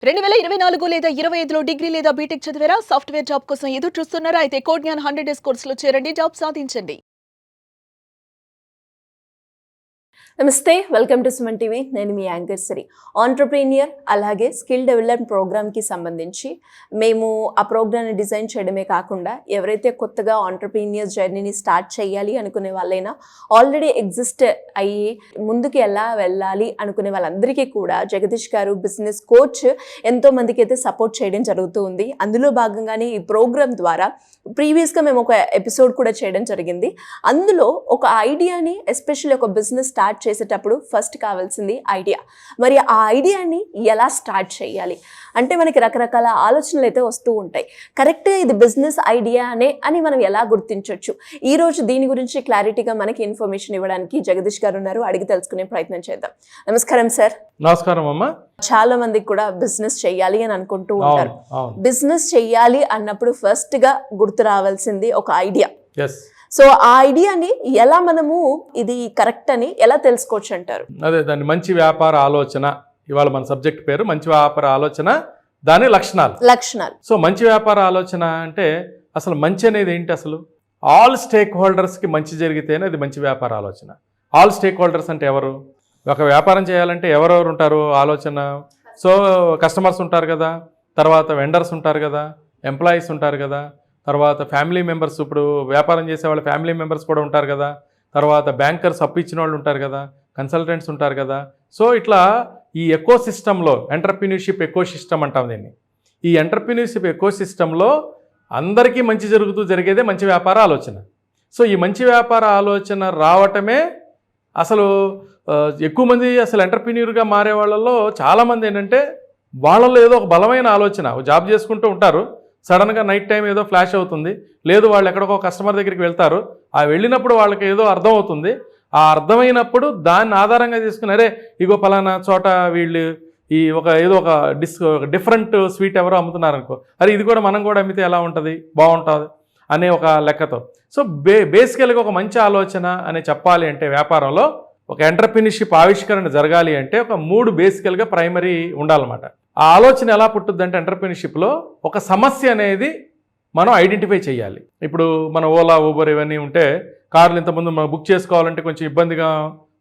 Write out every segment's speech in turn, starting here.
2024 లేదా 25లో డిగ్రీ లేదా బీటెక్ చదివారా? సాఫ్ట్‌వేర్ జాబ్ కోసం ఎదురు చూస్తున్నారా? అయితే కోడ్ జ్ఞాన్ 100 డేస్ కోర్సులో చేరండి. జాబ్ సాధించండి. నమస్తే, వెల్కమ్ టు సుమన్ టీవీ. నేను మీ యాంకర్ సిరి. ఆంటర్‌ప్రెన్యూర్ అలాగే స్కిల్ డెవలప్మెంట్ ప్రోగ్రామ్కి సంబంధించి మేము ఆ ప్రోగ్రామ్ని డిజైన్ చేయడమే కాకుండా ఎవరైతే కొత్తగా ఆంటర్‌ప్రెన్యూర్ జర్నీని స్టార్ట్ చేయాలి అనుకునే వాళ్ళైనా, ఆల్రెడీ ఎగ్జిస్ట్ అయ్యి ముందుకు ఎలా వెళ్ళాలి అనుకునే వాళ్ళందరికీ కూడా జగదీష్ గారు బిజినెస్ కోచ్ ఎంతో మందికి అయితే సపోర్ట్ చేయడం జరుగుతూ ఉంది. అందులో భాగంగానే ఈ ప్రోగ్రామ్ ద్వారా ప్రీవియస్గా మేము ఒక ఎపిసోడ్ కూడా చేయడం జరిగింది. అందులో ఒక ఐడియాని, ఎస్పెషల్లీ ఒక బిజినెస్ స్టార్ట్ చేసేటప్పుడు ఫస్ట్ కావాల్సింది ఐడియా. మరి ఆ ఐడియాని ఎలా స్టార్ట్ చేయాలి అంటే మనకి రకరకాల ఆలోచనలు అయితే వస్తూ ఉంటాయి. కరెక్ట్గా ఇది బిజినెస్ ఐడియానే అని మనం ఎలా గుర్తించవచ్చు? ఈరోజు దీని గురించి క్లారిటీగా మనకి ఇన్ఫర్మేషన్ ఇవ్వడానికి జగదీష్ గారు ఉన్నారు. అడిగి తెలుసుకునే ప్రయత్నం చేద్దాం. నమస్కారం సార్. నమస్కారం అమ్మా. చాలా మందికి కూడా బిజినెస్ చెయ్యాలి అని అనుకుంటూ ఉంటారు. బిజినెస్ చెయ్యాలి అన్నప్పుడు ఫస్ట్ గా గుర్తు రావాల్సింది ఒక ఐడియా. సో ఆ ఐడియాని ఎలా మనము ఇది కరెక్ట్ అని ఎలా తెలుసుకోవచ్చు అంటారు? అదే దాన్ని మంచి వ్యాపార ఆలోచన, ఇవాళ మన సబ్జెక్ట్ పేరు మంచి వ్యాపార ఆలోచన, దాని లక్షణాలు. సో మంచి వ్యాపార ఆలోచన అంటే అసలు మంచి అనేది ఏంటి? అసలు ఆల్ స్టేక్ హోల్డర్స్కి మంచి జరిగితేనే అది మంచి వ్యాపార ఆలోచన. ఆల్ స్టేక్ హోల్డర్స్ అంటే ఎవరు? ఒక వ్యాపారం చేయాలంటే ఎవరెవరు ఉంటారు ఆలోచన? సో కస్టమర్స్ ఉంటారు కదా, తర్వాత వెండర్స్ ఉంటారు కదా, ఎంప్లాయీస్ ఉంటారు కదా, తర్వాత ఫ్యామిలీ మెంబర్స్, ఇప్పుడు వ్యాపారం చేసే వాళ్ళ ఫ్యామిలీ మెంబర్స్ కూడా ఉంటారు కదా, తర్వాత బ్యాంకర్స్ అప్పు ఇచ్చిన వాళ్ళు ఉంటారు కదా, కన్సల్టెంట్స్ ఉంటారు కదా. సో ఇట్లా ఈ ఎకో సిస్టంలో ఎంటర్‌ప్రెన్యూర్‌షిప్ ఎకో సిస్టమ్ అంటాం దీన్ని. ఈ ఎంటర్‌ప్రెన్యూర్‌షిప్ ఎకో సిస్టంలో అందరికీ మంచి జరిగేదే మంచి వ్యాపార ఆలోచన. సో ఈ మంచి వ్యాపార ఆలోచన రావటమే అసలు ఎక్కువ మంది అసలు ఎంటర్‌ప్రెన్యూర్‌గా మారే వాళ్ళలో చాలామంది ఏంటంటే వాళ్ళలో ఏదో ఒక బలమైన ఆలోచన, జాబ్ చేసుకుంటూ ఉంటారు, సడన్గా నైట్ టైం ఏదో ఫ్లాష్ అవుతుంది, లేదు వాళ్ళు ఎక్కడికో కస్టమర్ దగ్గరికి వెళ్తారు, ఆ వెళ్ళినప్పుడు వాళ్ళకి ఏదో అర్థం అవుతుంది. ఆ అర్థమైనప్పుడు దాన్ని ఆధారంగా తీసుకుని అరే ఇగో పలానా చోట వీళ్ళు ఈ ఏదో ఒక డిఫరెంట్ స్వీట్ ఎవరో అమ్ముతున్నారు అనుకో, అరే ఇది కూడా మనం కూడా అమ్మితే ఎలా ఉంటుంది, బాగుంటుంది అనే ఒక లెక్కతో. సో బేసికల్గా ఒక మంచి ఆలోచన అని చెప్పాలి అంటే వ్యాపారంలో ఒక ఎంటర్‌ప్రెన్యూర్‌షిప్ ఆవిష్కరణ జరగాలి అంటే ఒక 3 బేసికల్గా ప్రైమరీ ఉండాలన్నమాట. ఆ ఆలోచన ఎలా పుట్టుద్ది అంటే ఎంటర్‌ప్రెన్యూర్‌షిప్లో ఒక సమస్య అనేది మనం ఐడెంటిఫై చేయాలి. ఇప్పుడు మన ఓలా, ఊబర్ ఇవన్నీ ఉంటే కార్లు ఇంతకుముందు మనం బుక్ చేసుకోవాలంటే కొంచెం ఇబ్బందిగా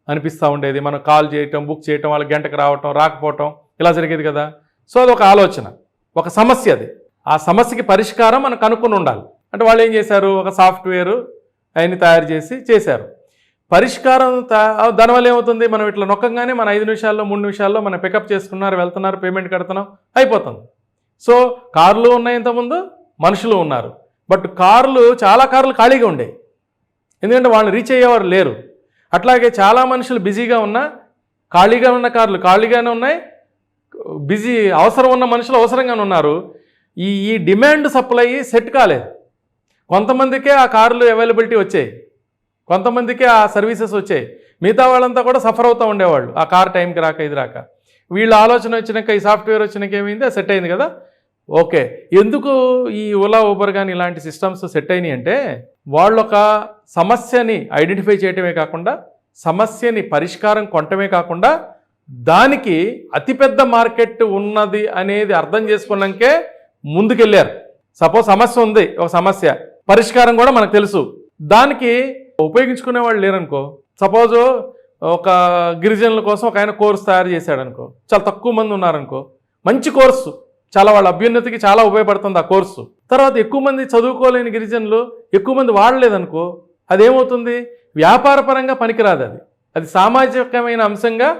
అనిపిస్తూ ఉండేది. మనం కాల్ చేయటం, బుక్ చేయటం, వాళ్ళ గంటకు రావటం, రాకపోవటం ఇలా జరిగేది కదా. సో అది ఒక ఆలోచన, ఒక సమస్య. అది ఆ సమస్యకి పరిష్కారం మనం కనుక్కొని ఉండాలి. అంటే వాళ్ళు ఏం చేశారు, ఒక సాఫ్ట్వేర్ అవన్నీ తయారు చేశారు. పరిష్కారం దానివల్ల ఏమవుతుంది, మనం ఇట్లా నొక్కగానే మన 5 నిమిషాల్లో 3 నిమిషాల్లో మనం పికప్ చేసుకున్నారు, వెళ్తున్నారు, పేమెంట్ కడుతున్నాం, అయిపోతుంది. సో కార్లు ఉన్నాయి, ఇంతకుముందు మనుషులు ఉన్నారు. బట్ చాలా కార్లు ఖాళీగా ఉండేవి, ఎందుకంటే వాళ్ళు రీచ్ అయ్యేవారు లేరు. అట్లాగే చాలా మనుషులు బిజీగా ఉన్నా, ఖాళీగా ఉన్న కార్లు ఖాళీగానే ఉన్నాయి, బిజీ అవసరం ఉన్న మనుషులు అవసరంగానే ఉన్నారు. ఈ డిమాండ్ సప్లై సెట్ కాలేదు. కొంతమందికే ఆ కార్లు అవైలబిలిటీ వచ్చాయి, కొంతమందికి ఆ సర్వీసెస్ వచ్చాయి, మిగతా వాళ్ళంతా కూడా సఫర్ అవుతూ ఉండేవాళ్ళు ఆ కార్ టైంకి రాక, ఇది రాక. వీళ్ళ ఆలోచన వచ్చినాక, ఈ సాఫ్ట్వేర్ వచ్చినాక ఏమైంది, అది సెట్ అయింది కదా. ఓకే, ఎందుకు ఈ ఓలా, ఊబర్ కానీ ఇలాంటి సిస్టమ్స్ సెట్ అయినాయి అంటే వాళ్ళు ఒక సమస్యని ఐడెంటిఫై చేయటమే కాకుండా, సమస్యని పరిష్కారం కొనటమే కాకుండా, దానికి అతిపెద్ద మార్కెట్ ఉన్నది అనేది అర్థం చేసుకున్నాకే ముందుకెళ్ళారు. సపోజ్ సమస్య ఉంది, ఒక సమస్య పరిష్కారం కూడా మనకు తెలుసు, దానికి ఉపయోగించుకునే వాళ్ళు లేరనుకో. సపోజ్ ఒక గిరిజనుల కోసం ఒక ఆయన కోర్సు తయారు చేశాడు అనుకో, చాలా తక్కువ మంది ఉన్నారనుకో, మంచి కోర్సు, చాలా వాళ్ళ అభ్యున్నతికి చాలా ఉపయోగపడుతుంది ఆ కోర్సు. తర్వాత ఎక్కువ మంది చదువుకోలేని గిరిజనులు ఎక్కువ మంది వాడలేదనుకో, అదేమవుతుంది, వ్యాపారపరంగా పనికిరాదు. అది సామాజికమైన అంశంగా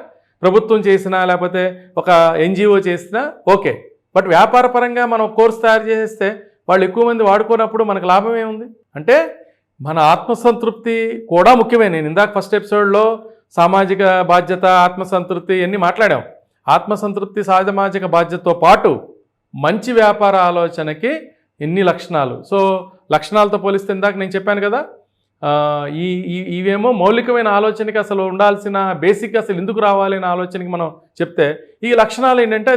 ప్రభుత్వం చేసినా లేకపోతే ఒక ఎన్జిఓ చేసినా ఓకే. బట్ వ్యాపారపరంగా మనం కోర్సు తయారు చేస్తే వాళ్ళు ఎక్కువ మంది వాడుకోనప్పుడు మనకు లాభం ఏముంది అంటే మన ఆత్మసంతృప్తి కూడా ముఖ్యమే. నేను ఇందాక ఫస్ట్ ఎపిసోడ్లో సామాజిక బాధ్యత, ఆత్మసంతృప్తి ఇవన్నీ మాట్లాడాం. ఆత్మసంతృప్తి, సామాజిక బాధ్యతతో పాటు మంచి వ్యాపార ఆలోచనకి ఎన్ని లక్షణాలు. సో లక్షణాలతో పోలిస్తే ఇందాక నేను చెప్పాను కదా, ఇవేమో మౌలికమైన ఆలోచనకి అసలు ఉండాల్సిన బేసిక్ అసలు ఎందుకు రావాలి అనే ఆలోచనకి మనం చెప్తే, ఈ లక్షణాలు ఏంటంటే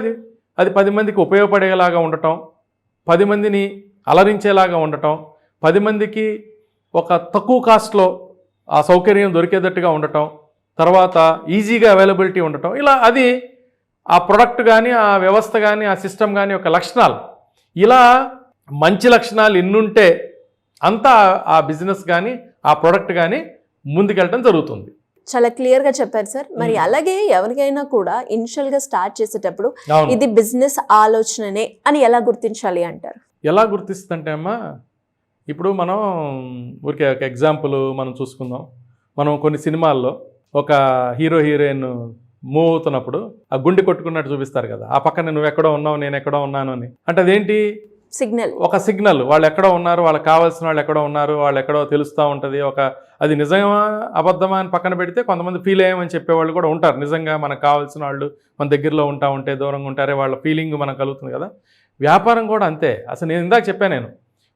అది 10 మందికి ఉపయోగపడేలాగా ఉండటం, 10 మందిని అలరించేలాగా ఉండటం, 10 మందికి ఒక తక్కువ కాస్ట్లో ఆ సౌకర్యం దొరికేటట్టుగా ఉండటం, తర్వాత ఈజీగా అవైలబిలిటీ ఉండటం, ఇలా అది ఆ ప్రొడక్ట్ కానీ, ఆ వ్యవస్థ కానీ, ఆ సిస్టమ్ కానీ యొక్క లక్షణాలు, ఇలా మంచి లక్షణాలు ఎన్నుంటే అంతా ఆ బిజినెస్ కానీ, ఆ ప్రొడక్ట్ కానీ ముందుకెళ్ళడం జరుగుతుంది. చాలా క్లియర్ గా చెప్పారు సార్. మరి అలాగే ఎవరికైనా కూడా ఇనిషియల్ గా స్టార్ట్ చేసేటప్పుడు అవును. ఇది బిజినెస్ ఆలోచననే అని ఎలా గుర్తించాలి అంటారు? ఎలా గుర్తిస్తుందంటే అమ్మా, ఇప్పుడు మనం ఊరికే ఒక ఎగ్జాంపుల్ మనం చూసుకుందాం. మనం కొన్ని సినిమాల్లో ఒక హీరో హీరోయిన్ మూవ్ అవుతున్నప్పుడు ఆ గుండె కొట్టుకున్నట్టు చూపిస్తారు కదా, ఆ పక్కన నువ్వు ఎక్కడో ఉన్నావు, నేను ఎక్కడో ఉన్నాను అని. అంటే అదేంటి? సిగ్నల్. ఒక సిగ్నల్. వాళ్ళు ఎక్కడో ఉన్నారు, వాళ్ళకి కావాల్సిన వాళ్ళు ఎక్కడో ఉన్నారు, వాళ్ళు ఎక్కడో తెలుస్తూ ఉంటుంది. అది నిజమా అబద్ధమా అని పక్కన పెడితే కొంతమంది ఫీల్ అయ్యామని చెప్పేవాళ్ళు కూడా ఉంటారు. నిజంగా మనకు కావాల్సిన వాళ్ళు మన దగ్గరలో ఉంటే దూరంగా ఉంటారే వాళ్ళ ఫీలింగ్ మనకు కలుగుతుంది కదా. వ్యాపారం కూడా అంతే. అసలు నేను ఇందాక చెప్పాను, నేను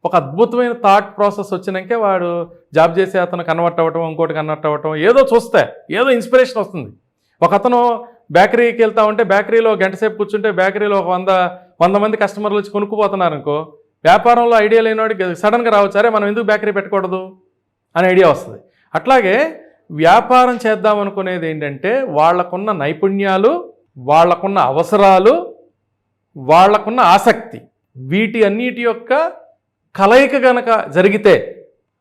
ఒక అద్భుతమైన థాట్ ప్రాసెస్ వచ్చినాకే వాడు జాబ్ చేసే అతను కన్వర్ట్ అవ్వటం, ఇంకోటి కన్వర్ట్ అవ్వటం, ఏదో చూస్తే ఏదో ఇన్స్పిరేషన్ వస్తుంది. ఒక అతను బేకరీకి వెళ్తా ఉంటే బేకరీలో గంట సేపు కూర్చుంటే బేకరీలో ఒక 100 మంది కస్టమర్లు వచ్చి కొనుక్కుపోతున్నారు అనుకో, వ్యాపారంలో ఐడియా లేనివాడికి సడన్గా రావచ్చు, అరే మనం ఎందుకు బేకరీ పెట్టకూడదు అనే ఐడియా వస్తుంది. అట్లాగే వ్యాపారం చేద్దాం అనుకునేది ఏంటంటే వాళ్ళకున్న నైపుణ్యాలు, వాళ్ళకున్న అవసరాలు, వాళ్ళకున్న ఆసక్తి, వీటి అన్నిటి యొక్క కలయిక గనక జరిగితే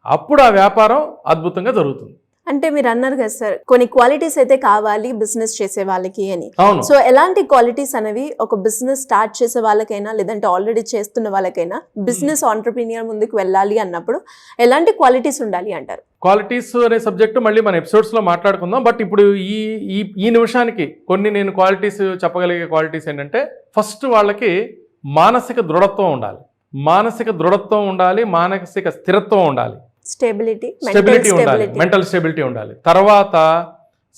అప్పుడు ఆ వ్యాపారం అద్భుతంగా జరుగుతుంది. అంటే మీరు అన్నారు కదా సార్, కొన్ని క్వాలిటీస్ అయితే కావాలి బిజినెస్ చేసే వాళ్ళకి అని. అవును. సో ఎలాంటి క్వాలిటీస్ అనేవి ఒక బిజినెస్ స్టార్ట్ చేసే వాళ్ళకైనా లేదంటే ఆల్రెడీ చేస్తున్న వాళ్ళకైనా బిజినెస్ ఆంటర్ప్రీనియర్ ముందుకు వెళ్ళాలి అన్నప్పుడు ఎలాంటి క్వాలిటీస్ ఉండాలి అంటారు? క్వాలిటీస్ అనే సబ్జెక్టు మళ్ళీ మన ఎపిసోడ్స్లో మాట్లాడుకుందాం. బట్ ఇప్పుడు ఈ నిమిషానికి కొన్ని నేను క్వాలిటీస్ చెప్పగలిగే క్వాలిటీస్ ఏంటంటే, ఫస్ట్ వాళ్ళకి మానసిక దృఢత్వం ఉండాలి, మానసిక స్థిరత్వం ఉండాలి, స్టెబిలిటీ ఉండాలి, మెంటల్ స్టెబిలిటీ ఉండాలి. తర్వాత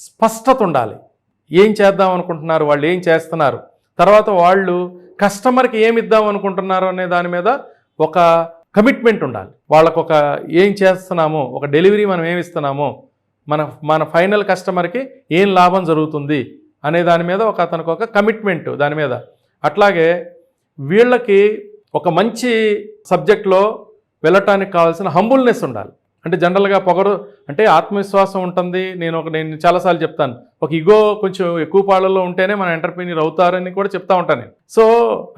స్పష్టత ఉండాలి. ఏం చేద్దాం అనుకుంటున్నారు, వాళ్ళు ఏం చేస్తున్నారు, తర్వాత వాళ్ళు కస్టమర్కి ఏమి ఇద్దాం అనుకుంటున్నారు అనే దాని మీద ఒక కమిట్మెంట్ ఉండాలి. వాళ్ళకు ఒక ఏం చేస్తున్నామో, ఒక డెలివరీ మనం ఏమి ఇస్తున్నామో, మన ఫైనల్ కస్టమర్కి ఏం లాభం జరుగుతుంది అనే దాని మీద అతనికి ఒక కమిట్మెంట్ దాని మీద. అట్లాగే వీళ్ళకి ఒక మంచి సబ్జెక్ట్లో వెళ్ళటానికి కావాల్సిన హంబుల్నెస్ ఉండాలి. అంటే జనరల్గా పొగరు అంటే ఆత్మవిశ్వాసం ఉంటుంది. నేను చాలాసార్లు చెప్తాను, ఒక ఇగో కొంచెం ఎక్కువ పాళ్ళలో ఉంటేనే మన ఎంటర్ప్రీనియర్ అవుతారని కూడా చెప్తా ఉంటాను నేను. సో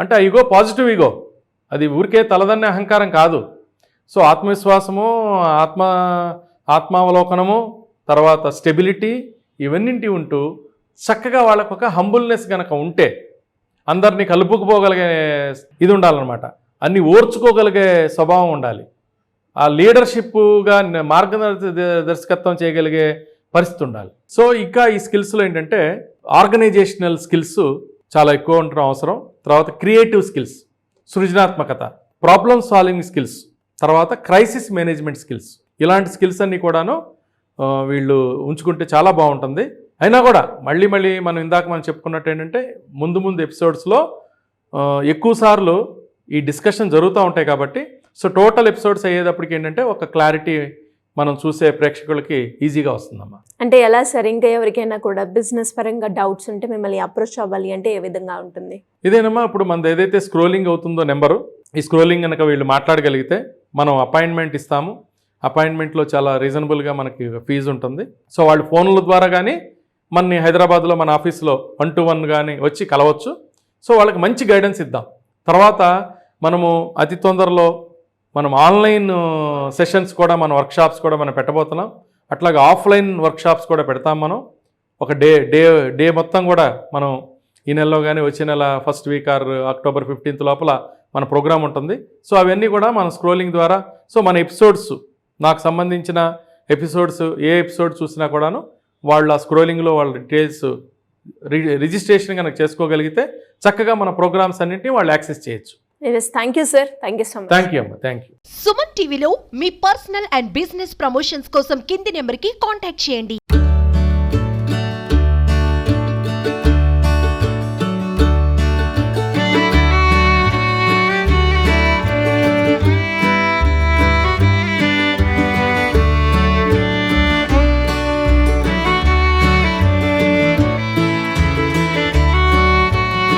అంటే ఆ ఇగో పాజిటివ్ ఇగో, అది ఊరికే తలదన్నే అహంకారం కాదు. సో ఆత్మవిశ్వాసము, ఆత్మావలోకనము, తర్వాత స్టెబిలిటీ, ఇవన్నింటి ఉంటూ చక్కగా వాళ్ళకు ఒక హంబుల్నెస్ కనుక ఉంటే, అందరినీ కలుపుకుపోగలిగే ఇది ఉండాలన్నమాట, అన్ని ఓర్చుకోగలిగే స్వభావం ఉండాలి, ఆ లీడర్షిప్గా మార్గదర్శకత్వం చేయగలిగే పరిస్థితి ఉండాలి. సో ఇంకా ఈ స్కిల్స్లో ఏంటంటే ఆర్గనైజేషనల్ స్కిల్స్ చాలా ఎక్కువ ఉండడం అవసరం. తర్వాత క్రియేటివ్ స్కిల్స్, సృజనాత్మకత, ప్రాబ్లమ్ సాల్వింగ్ స్కిల్స్, తర్వాత క్రైసిస్ మేనేజ్మెంట్ స్కిల్స్, ఇలాంటి స్కిల్స్ అన్నీ కూడాను వీళ్ళు ఉంచుకుంటే చాలా బాగుంటుంది. అయినా కూడా మళ్ళీ మనం ఇందాక చెప్పుకున్నట్టు ఏంటంటే ముందు ఎపిసోడ్స్లో ఎక్కువ సార్లు ఈ డిస్కషన్ జరుగుతూ ఉంటాయి కాబట్టి, సో టోటల్ ఎపిసోడ్స్ అయ్యేటప్పటికి ఏంటంటే ఒక క్లారిటీ మనం చూసే ప్రేక్షకులకి ఈజీగా వస్తుందమ్మా. అంటే ఎలా సార్, ఇంకా ఎవరికైనా కూడా బిజినెస్ పరంగా డౌట్స్ ఉంటే మిమ్మల్ని అప్రోచ్ అవ్వాలి అంటే ఏ విధంగా ఉంటుంది? ఇదేనమ్మా, ఇప్పుడు మనది ఏదైతే స్క్రోలింగ్ అవుతుందో నెంబరు, ఈ స్క్రోలింగ్ కనుక వీళ్ళు మాట్లాడగలిగితే మనం అపాయింట్మెంట్ ఇస్తాము. అపాయింట్మెంట్లో చాలా రీజనబుల్గా మనకి ఫీజు ఉంటుంది. సో వాళ్ళు ఫోన్ల ద్వారా కానీ మనని హైదరాబాద్లో మన ఆఫీస్లో 1-to-1 కానీ వచ్చి కలవచ్చు. సో వాళ్ళకి మంచి గైడెన్స్ ఇద్దాం. తర్వాత మనము అతి తొందరలో మనం ఆన్లైన్ సెషన్స్ కూడా, మన వర్క్షాప్స్ కూడా మనం పెట్టబోతున్నాం. అట్లాగే ఆఫ్లైన్ వర్క్షాప్స్ కూడా పెడతాం. మనం ఒక డే మొత్తం కూడా మనం ఈ నెలలో కానీ వచ్చే నెల first week or October 15th లోపల మన ప్రోగ్రామ్ ఉంటుంది. సో అవన్నీ కూడా మన స్క్రోలింగ్ ద్వారా, సో మన ఎపిసోడ్స్, నాకు సంబంధించిన ఎపిసోడ్స్ ఏ ఎపిసోడ్ చూసినా కూడాను వాళ్ళు ఆ స్క్రోలింగ్లో వాళ్ళ డీటెయిల్స్ రిజిస్ట్రేషన్ కనుక చేసుకోగలిగితే చక్కగా మన ప్రోగ్రామ్స్ అన్నింటినీ వాళ్ళు యాక్సెస్ చేయొచ్చు. Thank you sir, thank you so much. Thank you అమ్మా, థ్యాంక్ యూ. సుమన్ టీవీలో మీ పర్సనల్ అండ్ బిజినెస్ ప్రమోషన్స్ కోసం కింది నెంబర్కి కాంటాక్ట్ చేయండి.